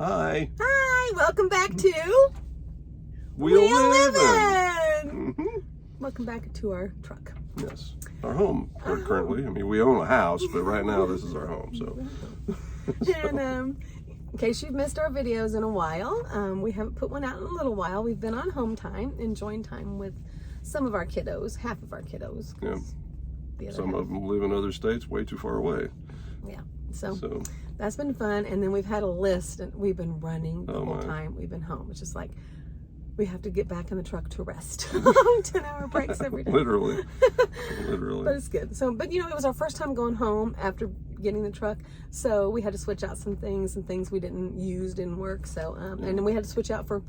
Hi. Hi, welcome back to Wheel Living. Living. Welcome back to our truck. Yes, our home currently. I mean, we own a house, but right now this is our home. So, And in case you've missed our videos in a while, we haven't put one out in a little while. We've been on home time, enjoying time with some of our kiddos, half of our kiddos. yeah. Some of them live in other states, way too far away. Yeah. So that's been fun. And then we've had a list, and we've been running the whole time we've been home. It's just like we have to get back in the truck to rest. 10-hour breaks every day. Literally. But it's good. So, but you know, it was our first time going home after getting the truck, so we had to switch out some things, and things we didn't work. So, and then we had to switch out for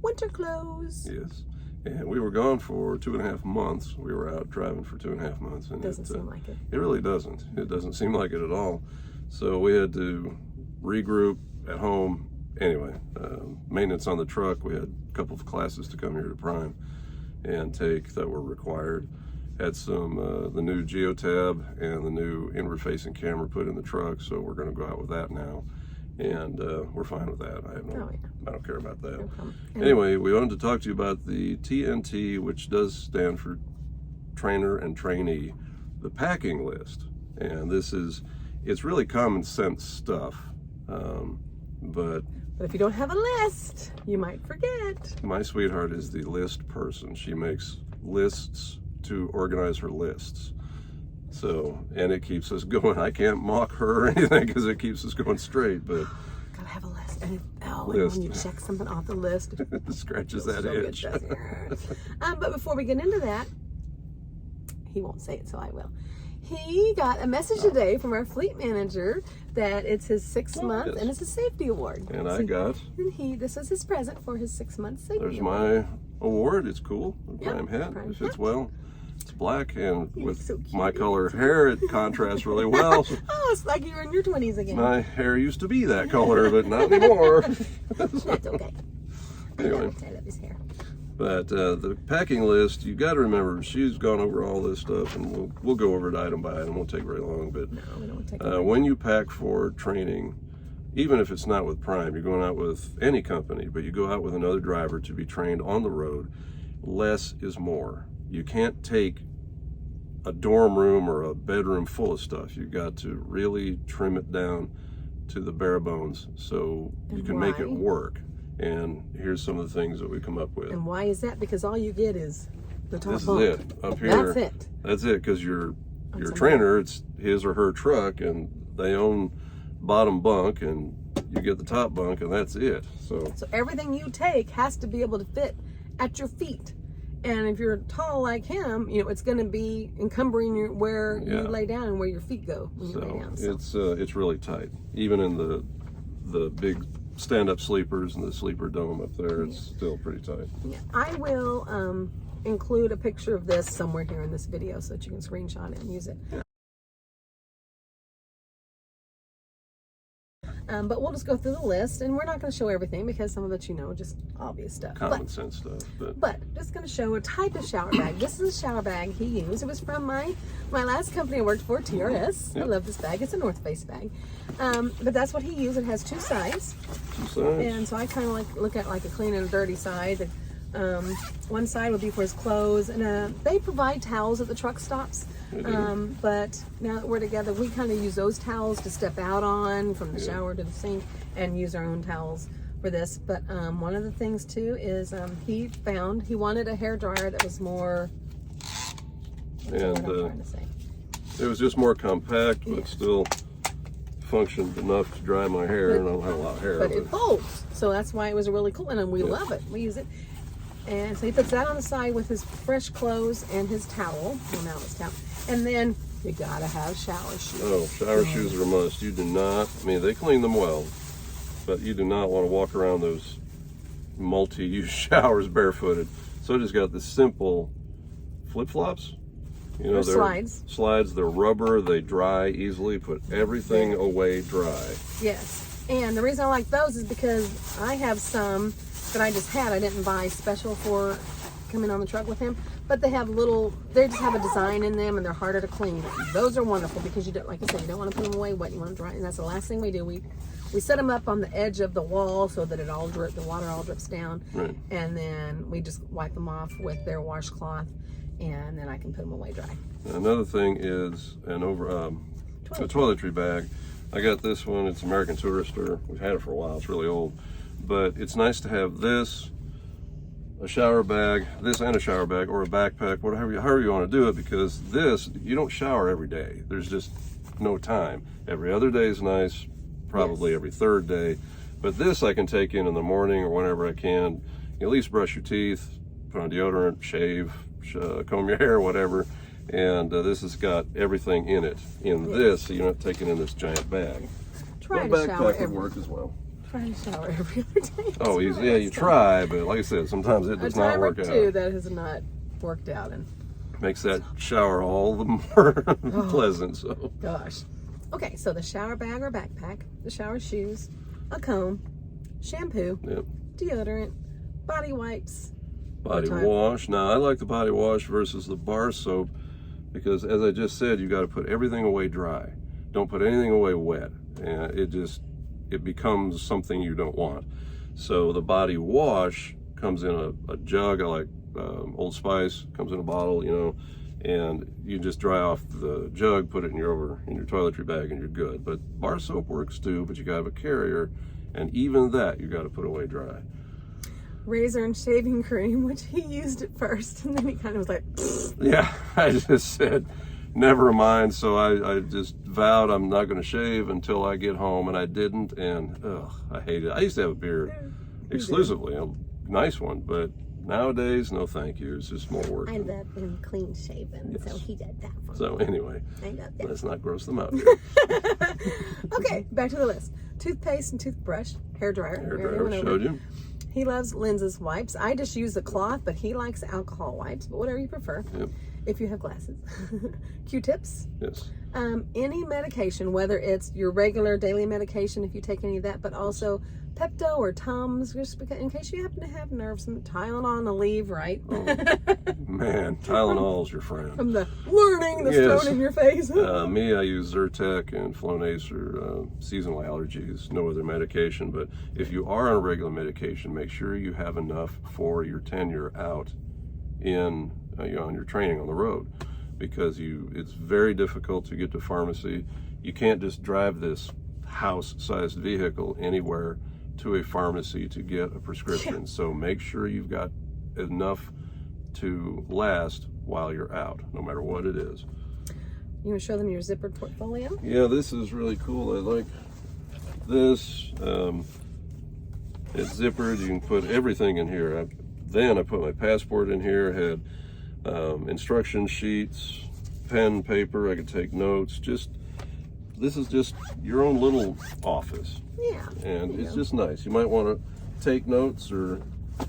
winter clothes. Yes. And we were gone for 2.5 months. We were out driving for 2.5 months. And Doesn't seem like it. It really doesn't. It doesn't seem like it at all. So we had to regroup at home. Anyway, maintenance on the truck. We had a couple of classes to come here to Prime and take that were required. Had some, the new Geotab and the new inward-facing camera put in the truck, so we're going to go out with that now. And we're fine with that. I don't care about that. Anyway, we wanted to talk to you about the TNT, which does stand for trainer and trainee, the packing list. And it's really common sense stuff. But if you don't have a list, you might forget. My sweetheart is the list person. She makes lists to organize her lists. So, and it keeps us going. I can't mock her or anything because it keeps us going straight, but gotta have a list. And when you check something off the list, it scratches that itch. But before we get into that, he won't say it, so I will. He got a message today from our fleet manager that it's his 6th month and it's a safety award. And this was his present for his 6-month safety award. There's my award. It's cool. The Prime hat. It fits well. It's black, and with my color hair, it contrasts really well. Oh, it's like you're in your 20s again. My hair used to be that color, but not anymore. That's okay. Anyway. I love his hair. But the packing list, you got to remember, she's gone over all this stuff, and we'll go over it item by item. It won't take very long. But no, we don't take when you pack for training, even if it's not with Prime, you're going out with any company, but you go out with another driver to be trained on the road, less is more. You can't take a dorm room or a bedroom full of stuff. You've got to really trim it down to the bare bones so you can make it work. And here's some of the things that we come up with. And why is that? Because all you get is the top This bunk. is it. Up here. That's it. That's it, because your trainer, it's his or her truck, and they own bottom bunk, and you get the top bunk, and that's it. So everything you take has to be able to fit at your feet. And if you're tall like him, you know, it's going to be encumbering where you lay down and where your feet go when you lay down. So it's really tight. Even in the big stand-up sleepers and the sleeper dome up there, it's still pretty tight. Yeah. I will include a picture of this somewhere here in this video so that you can screenshot it and use it. Yeah. But we'll just go through the list, and we're not going to show everything because some of it, you know, just obvious stuff. Common sense stuff. But just going to show a type of shower bag. This is a shower bag he used. It was from my last company I worked for, TRS. I love this bag. It's a North Face bag. But that's what he used. It has 2 sides. 2 sides. And so I kind of look at like a clean and a dirty side. One side would be for his clothes, and they provide towels at the truck stops. But now that we're together, we kind of use those towels to step out on from the shower to the sink, and use our own towels for this. But one of the things too is he wanted a hair dryer that was more. And it was just more compact, but still functioned enough to dry my hair. I don't have a lot of hair, but it folds, so that's why it was a really cool one, and we love it. We use it. And so he puts that on the side with his fresh clothes and his towel. Well, now it's towel. And then you gotta have shower shoes. Oh, shower shoes are a must. You do not, I mean, they clean them well, but you do not want to walk around those multi-use showers barefooted. So I just got the simple flip-flops. You know, they're slides, they're rubber, they dry easily, put everything away dry. Yes. And the reason I like those is because I have some that I just had. I didn't buy special for coming on the truck with him, but they have they just have a design in them and they're harder to clean. Those are wonderful because you don't, like I said, you don't want to put them away wet, you want to dry. And that's the last thing we do. We set them up on the edge of the wall so that the water all drips down. Right. And then we just wipe them off with their washcloth, and then I can put them away dry. Another thing is a toiletry bag. I got this one. It's American Tourister. We've had it for a while. It's really old, but it's nice to have this, a shower bag, this and a shower bag, or a backpack, however you want to do it, because this, you don't shower every day. There's just no time. Every other day is nice, probably every third day, but this I can take in the morning or whenever I can. You at least brush your teeth, put on deodorant, shave, comb your hair, whatever, and this has got everything in it. This, so you don't have to take it in this giant bag. Try but to shower backpack would work as well. Try to shower every other day. Oh, easy. Yeah, you try, but like I said, sometimes it does not work out. A time or two that has not worked out, and makes that shower all the more pleasant. So, gosh. Okay, so the shower bag or backpack, the shower shoes, a comb, shampoo, deodorant, body wipes, body wash. Now, I like the body wash versus the bar soap because, as I just said, you got to put everything away dry. Don't put anything away wet, and it becomes something you don't want. So the body wash comes in a jug. I like Old Spice, comes in a bottle, and you just dry off the jug, put it in your toiletry bag, and you're good. But bar soap works too, but you gotta have a carrier, and even that you gotta put away dry. Razor and shaving cream, which he used at first, and then he kind of was like, yeah, I just said, never mind. So I just vowed I'm not going to shave until I get home, and I didn't, and I hate it. I used to have a beard exclusively, a nice one, but nowadays, no thank you. It's just more work. I love him clean shaven, so he did that for me. So anyway, I love that. Let's not gross them out here. Okay, back to the list. Toothpaste and toothbrush, hairdryer. Hairdryer, showed you. He loves Linz's wipes. I just use the cloth, but he likes alcohol wipes, but whatever you prefer. Yep. If you have glasses. Q-tips. Yes. Any medication, whether it's your regular daily medication, if you take any of that, but also Pepto or Tums, just because, in case you happen to have nerves, some Tylenol on the leave, right? Oh, man, Tylenol's your friend. From the learning that's thrown in your face. Me, I use Zyrtec and Flonase or seasonal allergies, no other medication. But if you are on regular medication, make sure you have enough for your tenure out in on your training on the road, because it's very difficult to get to pharmacy. You can't just drive this house-sized vehicle anywhere to a pharmacy to get a prescription. So make sure you've got enough to last while you're out, no matter what it is. You want to show them your zippered portfolio? Yeah, this is really cool. I like this. It's zippered. You can put everything in here. Then I put my passport in here. Had instruction sheets, pen, paper. I could take notes. This is just your own little office. Yeah. And it's just nice. You might want to take notes or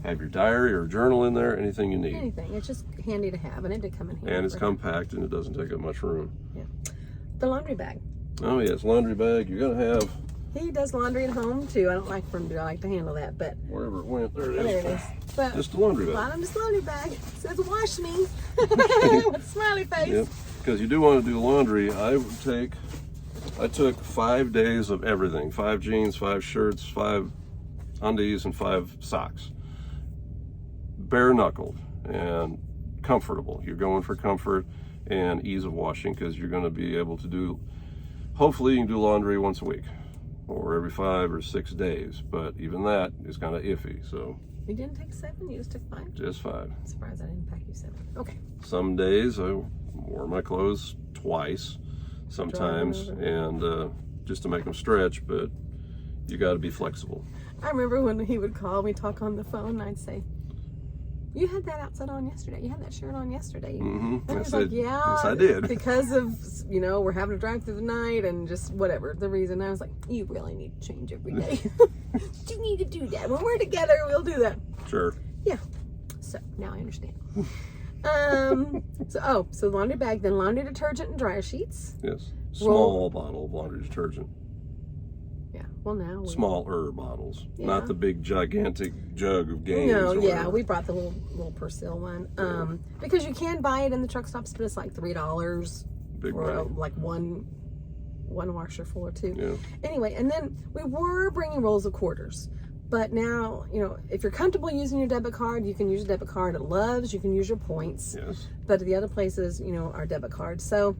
have your diary or journal in there, anything you need. Anything. It's just handy to have, and it did come in handy. And it's compact, and it doesn't take up much room. Yeah. The laundry bag. Oh yes, laundry bag. You're gonna have. He does laundry at home too. I don't like for him to like to handle that, but Wherever it went, there it is. there it is. But Just a laundry bag. bottom just laundry bag. It says wash me with a smiley face. Yep. Because you do want to do laundry. I took 5 days of everything: 5 jeans, 5 shirts, 5 undies, and 5 socks. Bare knuckled and comfortable. You're going for comfort and ease of washing, because you're going to be able to do. Hopefully, you can do laundry once a week, or every 5 or 6 days. But even that is kind of iffy. So You didn't take 7. You just took 5. just 5. I'm surprised I didn't pack you 7. Okay. Some days I wore my clothes twice, sometimes, and just to make them stretch. But you got to be flexible. I remember when he would call, we'd talk on the phone, and I'd say, "You had that outfit on yesterday. You had that shirt on yesterday." Mm-hmm. And he's like, "Yeah, yes, I did." Because of, we're having to drive through the night and just whatever the reason. I was like, "You really need to change every day. You need to do that. When we're together, we'll do that." Sure. Yeah. So now I understand. So laundry bag, then laundry detergent and dryer sheets. Yes. Small bottle of laundry detergent. Yeah. Well, now smaller bottles, Yeah. not the big gigantic jug of Gaines. No, or yeah, whatever. we brought the little Persil one. Because you can buy it in the truck stops, but it's like $3 Big for money. like one washer full or two. Yeah. Anyway, and then we were bringing rolls of quarters. But now, you know, if you're comfortable using your debit card, you can use your debit card at Love's. You can use your points. Yes. But the other places, you know, are debit cards. So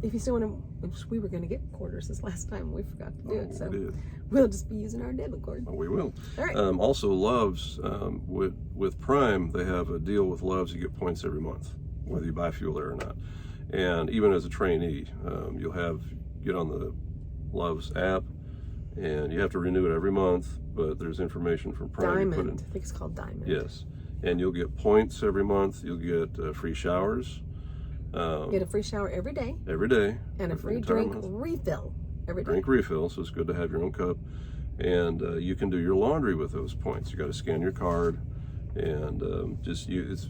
if you still want to, we were going to get quarters this last time. We forgot to do it. So We did. we'll just be using our debit card. Oh, we will. All right. Also, Love's, with Prime, they have a deal with Love's. You get points every month, whether you buy fuel there or not. And even as a trainee, you'll get on the Love's app, and you have to renew it every month, but there's information from Prime. Diamond. I think it's called Diamond. Yes. And you'll get points every month. You'll get free showers. Get a free shower every day. Every day. And a for the free entire drink month. refill every day. Drink refill, so it's good to have your own cup. And you can do your laundry with those points. You got to scan your card, and it's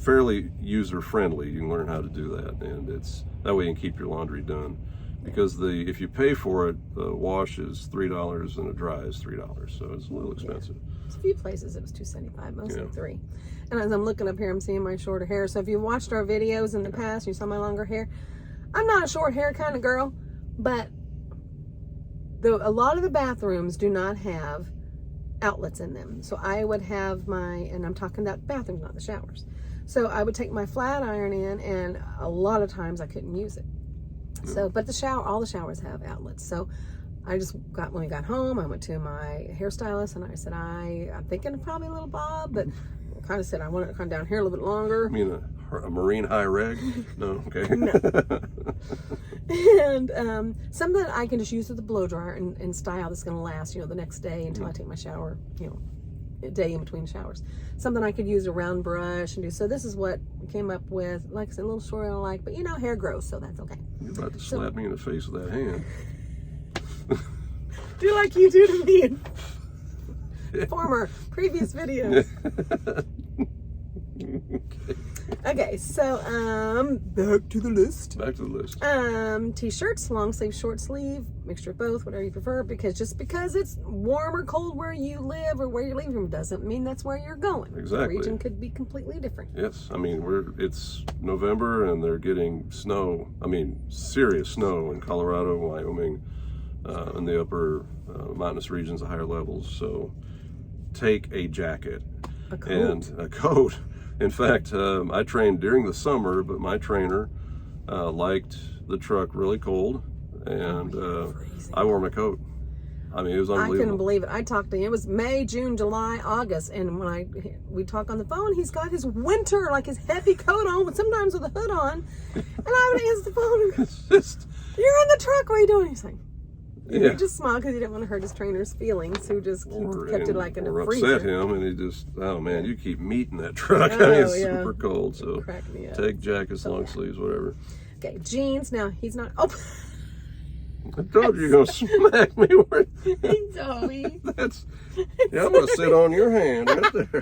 fairly user friendly. You can learn how to do that, and that way you can keep your laundry done. Because if you pay for it, the wash is $3 and a dry is $3, so it's a little expensive. There's a few places it was $2.75, mostly Yeah. $3. And as I'm looking up here, I'm seeing my shorter hair. So if you watched our videos in the past, you saw my longer hair. I'm not a short hair kind of girl, but a lot of the bathrooms do not have outlets in them. So I would have and I'm talking about bathrooms, not the showers. So I would take my flat iron in, and a lot of times I couldn't use it. So, but all the showers have outlets. So when we got home, I went to my hairstylist and I said, I'm thinking of probably a little bob, but I kind of said I want it to come down here a little bit longer. I mean, a marine high reg? No, okay. No. And something that I can just use with a blow dryer and style that's going to last, the next day until I take my shower, a day in between showers. Something I could use a round brush and do. So this is what we came up with. Like I said, a little short I don't like, but hair grows, so that's okay. You're about to slap me in the face with that hand. Do like you do to me in previous videos. Okay, so back to the list. Back to the list. T-shirts, long sleeve, short sleeve, mixture of both, whatever you prefer. Because it's warm or cold where you live or where you're leaving from doesn't mean that's where you're going. Exactly. The region could be completely different. Yes, I mean it's November and they're getting snow. I mean serious snow in Colorado, Wyoming, in the upper mountainous regions, the higher levels. So take a jacket and a coat. In fact, I trained during the summer, but my trainer liked the truck really cold, and I wore my coat. I mean, it was unbelievable. I couldn't believe it. I talked to him. It was May, June, July, August, and when we talk on the phone, he's got his winter, like his heavy coat on, but sometimes with a hood on. And I would answer the phone. You're in the truck. What are you doing? He's like, he just smiled because he didn't want to hurt his trainer's feelings, who just kept it like in a freezer. Upset him, and he just, oh man, you keep meat in that truck. I mean, it's super cold. So take jackets, long sleeves, whatever. Okay, jeans. Now he's not. Oh. I told you you're gonna smack me. He told me. I'm gonna sit on your hand right there.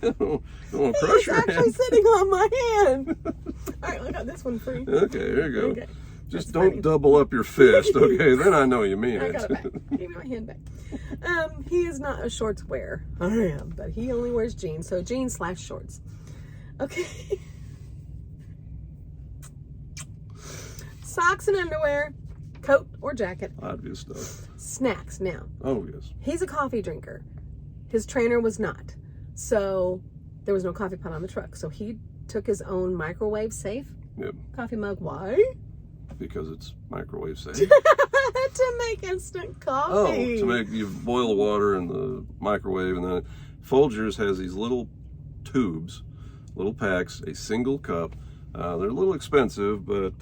I'm gonna crush your hand. He's actually sitting on my hand. All right, I got this one free. Okay, here you go. Okay. Just don't double up your fist, okay? Then I know you mean it. I got it back. Give me my hand back. He is not a shorts wearer. I am, but he only wears jeans. So jeans / shorts. Okay. Socks and underwear, coat or jacket. Obvious stuff. Snacks. Now. Oh, yes. He's a coffee drinker. His trainer was not. So there was no coffee pot on the truck. So he took his own microwave safe coffee mug. Why? Because it's microwave safe. To make instant coffee. You boil the water in the microwave, and then Folgers has these little tubes, little packs, a single cup. They're a little expensive, but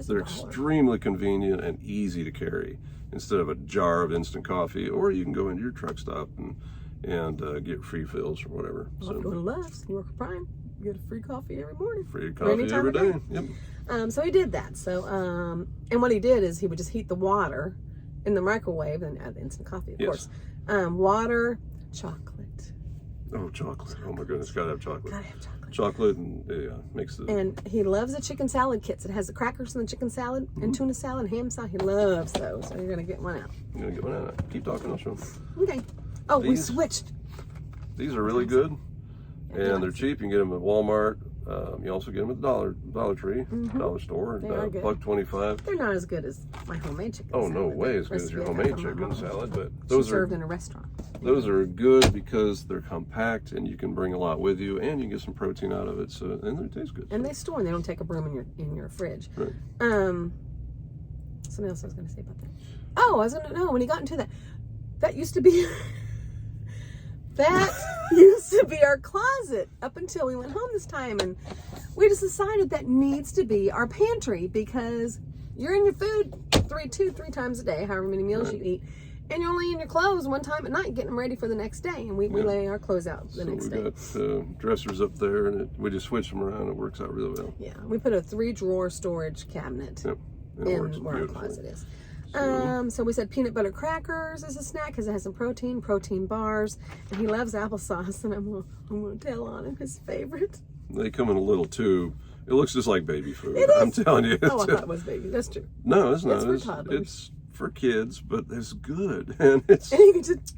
they're extremely convenient and easy to carry instead of a jar of instant coffee. Or you can go into your truck stop and get free fills or whatever. Well, if you go to Love's, you work for Prime, you get a free coffee every morning. Free coffee every day. Yep. So he did that. So, and what he did is he would just heat the water in the microwave and add the instant coffee, of course. Water, chocolate. Oh, chocolate. Oh my goodness, gotta have chocolate. Gotta have chocolate. Chocolate and makes the. And he loves the chicken salad kits. It has the crackers and the chicken salad and tuna salad and ham salad. He loves those. So you're gonna get one out. You're gonna get one out. Keep talking. I'll show them. Okay. Oh, we These- switched. These are really good, Yeah, and they're cheap. You can get them at Walmart. You also get them at the Dollar Tree, Dollar Store. They are good. $1.25. They're not as good as my homemade chicken Oh, salad. no way as good as your homemade chicken salad, but those served are in a restaurant. those are good because they're compact and you can bring a lot with you, and you can get some protein out of it. So and they taste good. And they store and they don't take up room in your fridge. Right. Something else I was going to say about that. Oh, I was going to know when he got into that. That used to be. That used to be our closet up until we went home this time, and we just decided that needs to be our pantry because you're in your food three times a day, however many meals you eat, and you're only in your clothes one time at night getting them ready for the next day, and we lay our clothes out the next day. We got dressers up there, and we just switch them around. It works out really well. Yeah, we put a 3-drawer storage cabinet in where our closet is. So we said peanut butter crackers as a snack because it has some protein bars, and he loves applesauce, and I'm gonna tell on him his favorite. They come in a little tube. It looks just like baby food. It is. I'm telling you. Oh, I thought it was baby. That's true. No, it's not. It's for toddlers. It's for kids, but it's good, and it's. And he can just.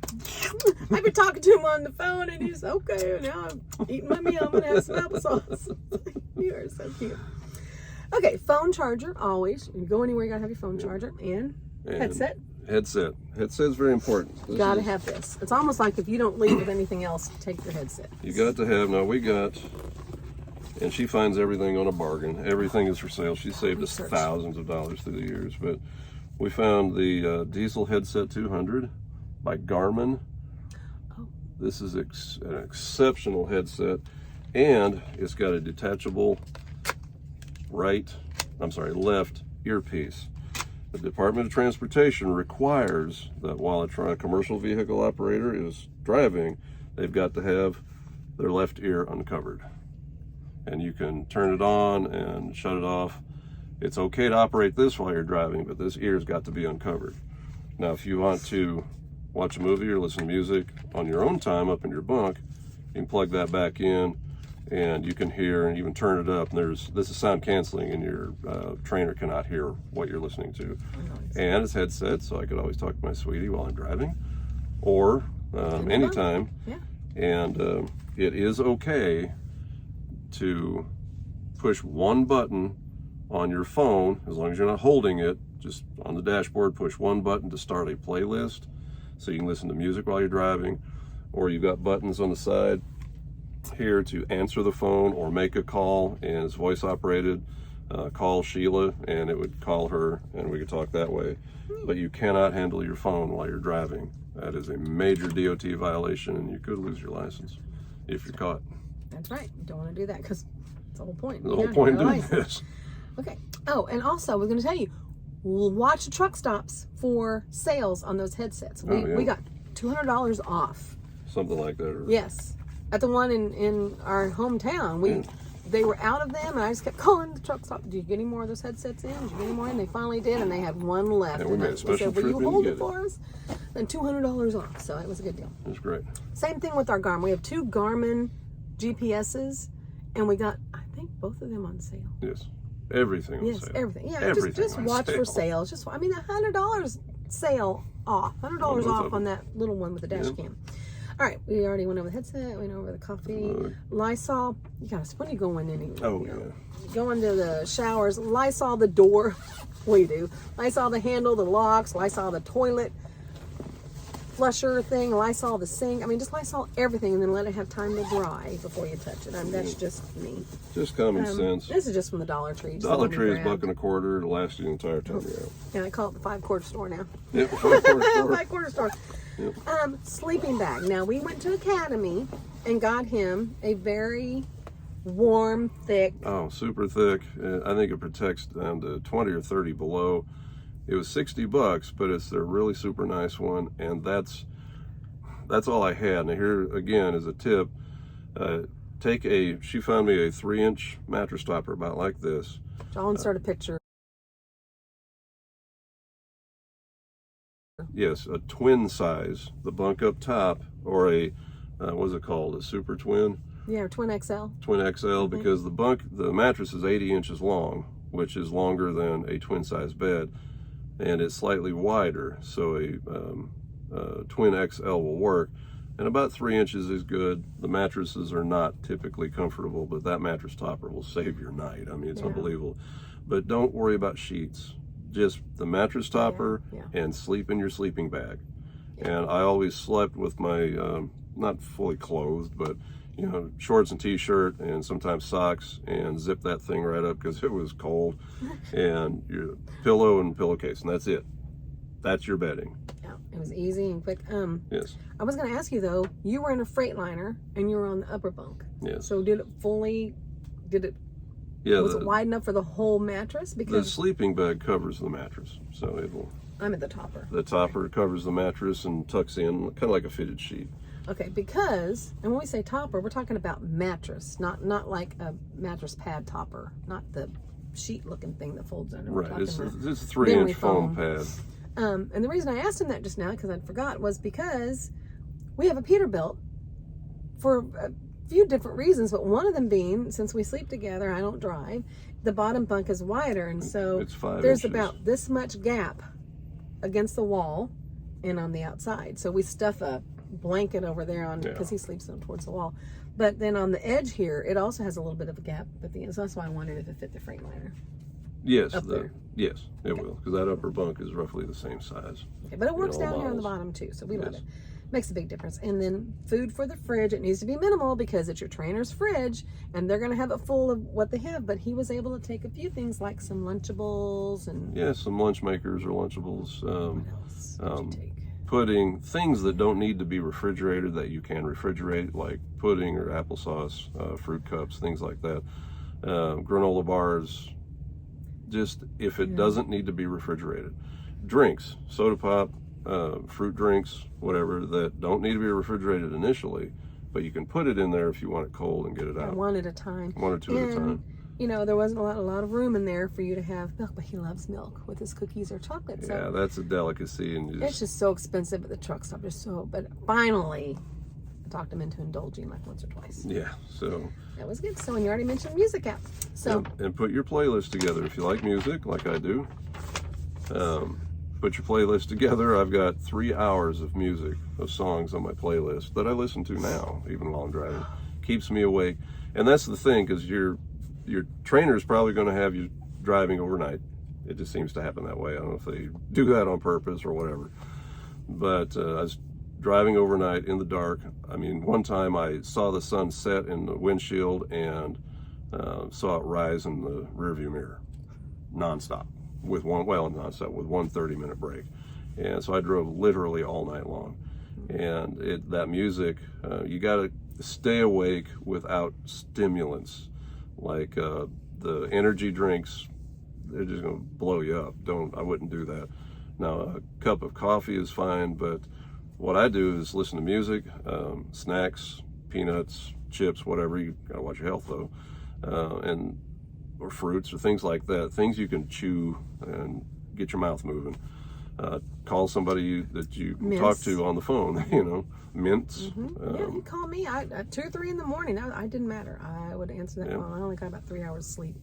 I've been talking to him on the phone, and he's okay. Now I'm eating my meal. I'm gonna have some applesauce. You are so cute. Okay, phone charger always. You go anywhere, you gotta have your phone charger and headset. Headset's very important. You gotta have this. It's almost like if you don't leave with anything else, take your headset. You got to have. Now we got, and she finds everything on a bargain. Everything is for sale. She saved us thousands of dollars through the years, but we found the Diesel Headset 200 by Garmin. Oh. This is an exceptional headset, and it's got a detachable left earpiece. The Department of Transportation requires that while a commercial vehicle operator is driving, they've got to have their left ear uncovered. And you can turn it on and shut it off. It's okay to operate this while you're driving, but this ear's got to be uncovered. Now, if you want to watch a movie or listen to music on your own time up in your bunk, you can plug that back in, and you can hear and even turn it up. And this is sound canceling, and your trainer cannot hear what you're listening to. And it's headset, so I could always talk to my sweetie while I'm driving, or anytime. Yeah. And it is okay to push one button on your phone, as long as you're not holding it, just on the dashboard, push one button to start a playlist, so you can listen to music while you're driving, or you've got buttons on the side here to answer the phone or make a call, and it's voice operated. Call Sheila, and it would call her, and we could talk that way. But you cannot handle your phone while you're driving. That is a major DOT violation, and you could lose your license if you're caught. That's right. You don't want to do that because it's the whole point. The whole point of doing this. Okay. Oh, and also we're going to tell you, watch the truck stops for sales on those headsets. We got $200 off. Something like that. Yes. At the one in our hometown, they were out of them, and I just kept calling the truck stop. Did you get any more of those headsets in? Did you get any more in? They finally did, and they had one left. And we made a special trip in to get it. Will you hold it for us? And $200 off, so it was a good deal. It was great. Same thing with our Garmin. We have 2 Garmin GPSs, and we got, I think, both of them on sale. Yes. Everything on sale. Everything. Yeah, everything just watch for sales. $100 sale off. $100 off on that little one with the dash cam. All right, we already went over the headset, went over the coffee. Lysol, when are you going anyway? Oh, Go into the showers, Lysol the door. We do. Lysol the handle, the locks, Lysol the toilet flusher thing, Lysol the sink. Just Lysol everything, and then let it have time to dry before you touch it. That's just me. Just common sense. This is just from the Dollar Tree. Dollar Tree is $1.25. It'll last you the entire time you're out. Yeah, I call it the 5-quart store now. Yep, 5-quart store. 5-quart store. Yep. Sleeping bag. Now, we went to Academy and got him a very warm, thick. Oh, super thick. I think it protects down to 20 or 30 below. It was $60, but it's a really super nice one, and that's all I had. Now here again is a tip. She found me a 3-inch mattress topper about like this. I'll insert a picture. Yes, a twin size, the bunk up top, or a, what's it called, a super twin? Yeah, twin XL. Twin XL, because the mattress is 80 inches long, which is longer than a twin size bed, and it's slightly wider, so a twin XL will work. And about 3 inches is good. The mattresses are not typically comfortable, but that mattress topper will save your night. I mean, it's unbelievable. But don't worry about sheets. Just the mattress topper and sleep in your sleeping bag. And I always slept with my, not fully clothed, but you know, shorts and t-shirt and sometimes socks, and zip that thing right up because it was cold, and your pillow and pillowcase, and that's it. That's your bedding. Yeah, it was easy and quick. Yes. I was going to ask you though, you were in a Freightliner and you were on the upper bunk. Yes. So was it wide enough for the whole mattress? Because the sleeping bag covers the mattress, so it will. I'm at the topper. The topper covers the mattress and tucks in, kind of like a fitted sheet. Okay, because, and when we say topper, we're talking about mattress, not like a mattress pad topper, not the sheet looking thing that folds under. Right, it's a 3-inch foam pad. And the reason I asked him that just now, because I forgot, was because we have a Peterbilt for a few different reasons, but one of them being, since we sleep together, I don't drive, the bottom bunk is wider, and so there's about this much gap against the wall and on the outside. So we stuff a blanket over there on, because he sleeps on towards the wall. But then on the edge here, it also has a little bit of a gap at the end. So that's why I wondered if it fit the Freightliner. Yes, yes, it will, because that upper bunk is roughly the same size. Okay, but it works down here on the bottom too, so we love it. Makes a big difference. And then food for the fridge, it needs to be minimal because it's your trainer's fridge, and they're going to have it full of what they have. But he was able to take a few things like some Lunchables and some lunch makers or Lunchables. What else did you take? Putting things that don't need to be refrigerated that you can refrigerate, like pudding or applesauce, fruit cups, things like that. Granola bars. Just if it doesn't need to be refrigerated. Drinks, soda pop, fruit drinks, whatever, that don't need to be refrigerated initially, but you can put it in there if you want it cold and get it out. One at a time. One or two at a time. You know, there wasn't a lot of room in there for you to have milk, but he loves milk with his cookies or chocolate. So yeah, that's a delicacy, and it's just so expensive at the truck stop. But finally, I talked him into indulging like once or twice. Yeah, so that was good. So, and you already mentioned music app. So and put your playlist together if you like music, like I do. Put your playlist together. I've got 3 hours of music, of songs on my playlist that I listen to now, even while I'm driving. Keeps me awake, and that's the thing, because your trainer is probably going to have you driving overnight. It just seems to happen that way. I don't know if they do that on purpose or whatever. But I was driving overnight in the dark. I mean, one time I saw the sun set in the windshield and saw it rise in the rearview mirror, nonstop, with one 30-minute break. And so I drove literally all night long. And that music, you got to stay awake without stimulants. Like the energy drinks, they're just going to blow you up. I wouldn't do that. Now, a cup of coffee is fine, but what I do is listen to music, snacks, peanuts, chips, whatever. You got to watch your health though, or fruits or things like that. Things you can chew and get your mouth moving. Call somebody that you can talk to on the phone. You know, mints. Yeah, he called me at 2 or 3 in the morning. I didn't matter. I would answer that phone. I only got about 3 hours sleep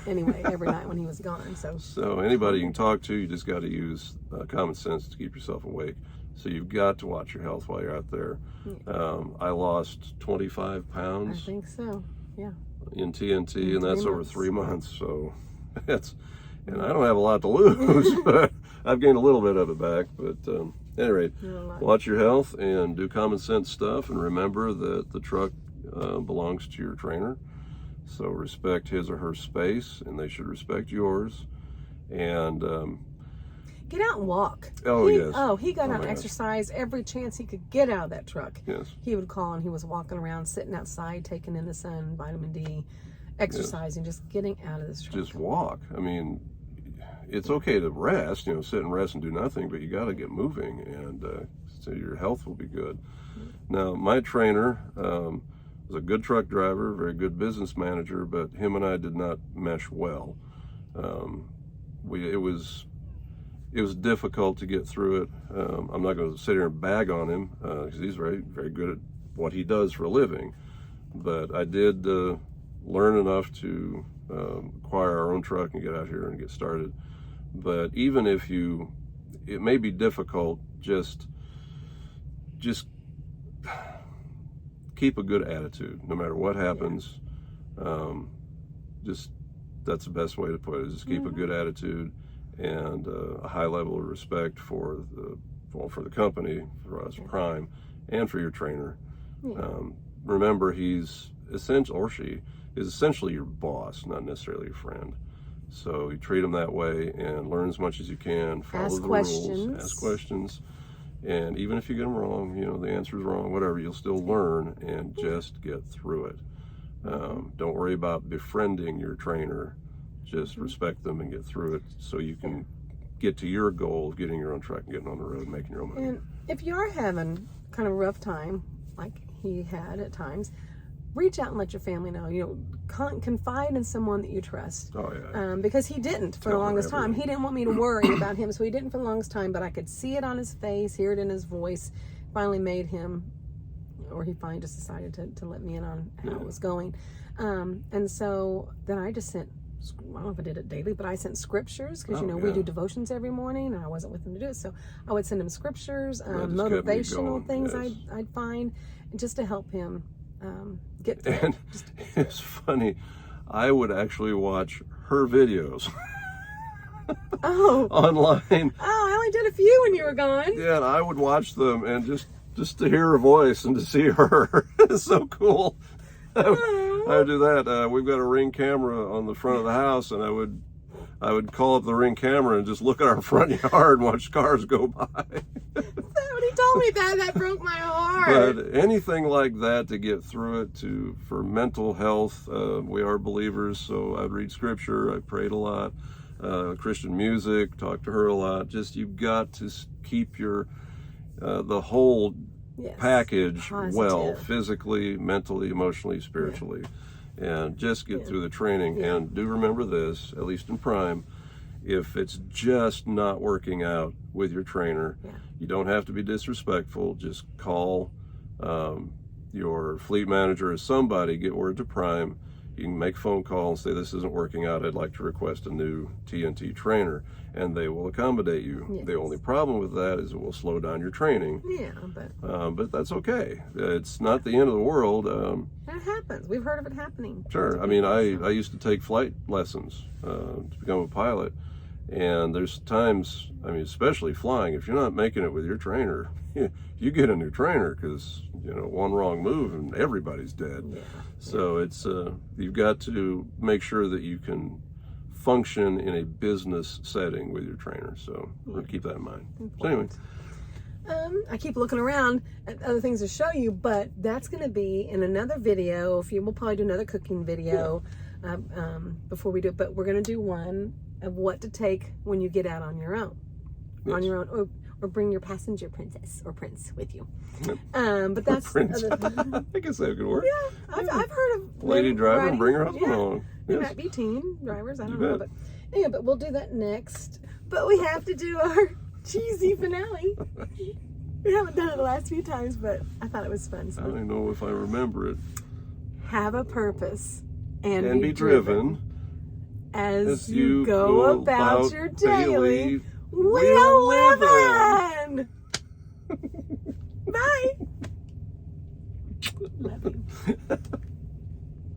anyway every night when he was gone. So anybody you can talk to, you just got to use common sense to keep yourself awake. So you've got to watch your health while you're out there. I lost 25 pounds. I think so. Yeah. In TNT, and that's over 3 months. So and I don't have a lot to lose, but I've gained a little bit of it back. But at any rate, watch your health and do common sense stuff, and remember that the truck belongs to your trainer. So respect his or her space, and they should respect yours. And get out and walk. He got out and exercised every chance he could get out of that truck. Yes. He would call, and he was walking around, sitting outside, taking in the sun, vitamin D, exercising, just getting out of this truck. Just walk. I mean, it's okay to rest, sit and rest and do nothing, but you got to get moving, and so your health will be good. Now, my trainer was a good truck driver, very good business manager, but him and I did not mesh well. It was difficult to get through it. I'm not going to sit here and bag on him because he's very, very good at what he does for a living. But I did learn enough to acquire our own truck and get out here and get started. But even if it may be difficult, just keep a good attitude no matter what happens. Just that's the best way to put it. Just keep a good attitude and a high level of respect for the company, for us, Prime, and for your trainer. Remember, he's essential, or she is essentially your boss, not necessarily your friend. So you treat him that way and learn as much as you can. Follow the rules. Ask questions. And even if you get them wrong, the answer is wrong, whatever, you'll still learn and just get through it. Don't worry about befriending your trainer. Just respect them and get through it so you can get to your goal of getting your own truck and getting on the road and making your own money. And if you are having kind of a rough time, like he had at times, reach out and let your family know. Confide in someone that you trust. Oh, yeah. Because he didn't for the longest time. He didn't want me to worry about him, so he didn't for the longest time, but I could see it on his face, hear it in his voice. Finally made him, or he finally just decided to let me in on how it was going. And so then I just sent, I don't know if I did it daily, but I sent scriptures because, we do devotions every morning and I wasn't with him to do it. So I would send him scriptures, motivational things I'd find just to help him get through. And it's funny, I would actually watch her videos online. Oh, I only did a few when you were gone. Yeah, and I would watch them and just to hear her voice and to see her. It's so cool. I would do that. We've got a Ring camera on the front of the house, and I would call up the Ring camera and just look at our front yard and watch cars go by. When he told me that broke my heart. But anything like that to get through it, for mental health, we are believers, so I'd read scripture, I prayed a lot, Christian music, talked to her a lot. Just, you've got to keep your the whole package well, physically, mentally, emotionally, spiritually, and just get through the training. And do remember this, at least in Prime, if it's just not working out with your trainer, you don't have to be disrespectful. Just call your fleet manager or somebody, get word to Prime. You can make a phone call and say, this isn't working out, I'd like to request a new TNT trainer, and they will accommodate you. The only problem with that is it will slow down your training. But that's okay. It's not the end of the world. That happens. We've heard of it happening. Sure. I mean, I used to take flight lessons to become a pilot, and there's times, I mean, especially flying, if you're not making it with your trainer, you get a new trainer, because one wrong move and everybody's dead. So it's you've got to make sure that you can function in a business setting with your trainer. So we'll keep that in mind. So anyway, I keep looking around at other things to show you, but that's going to be in another video. We'll probably do another cooking video before we do it, but we're going to do one of what to take when you get out on your own. On your own, or bring your passenger princess or prince with you. But that's I guess that could work. Yeah, I've heard of lady driver, bring her husband on. They might be teen drivers, I don't know, but anyway, but we'll do that next. But we have to do our cheesy finale. We haven't done it the last few times, but I thought it was fun. So. I don't know if I remember it. Have a purpose and be driven as you go about your daily living. Bye. Love you.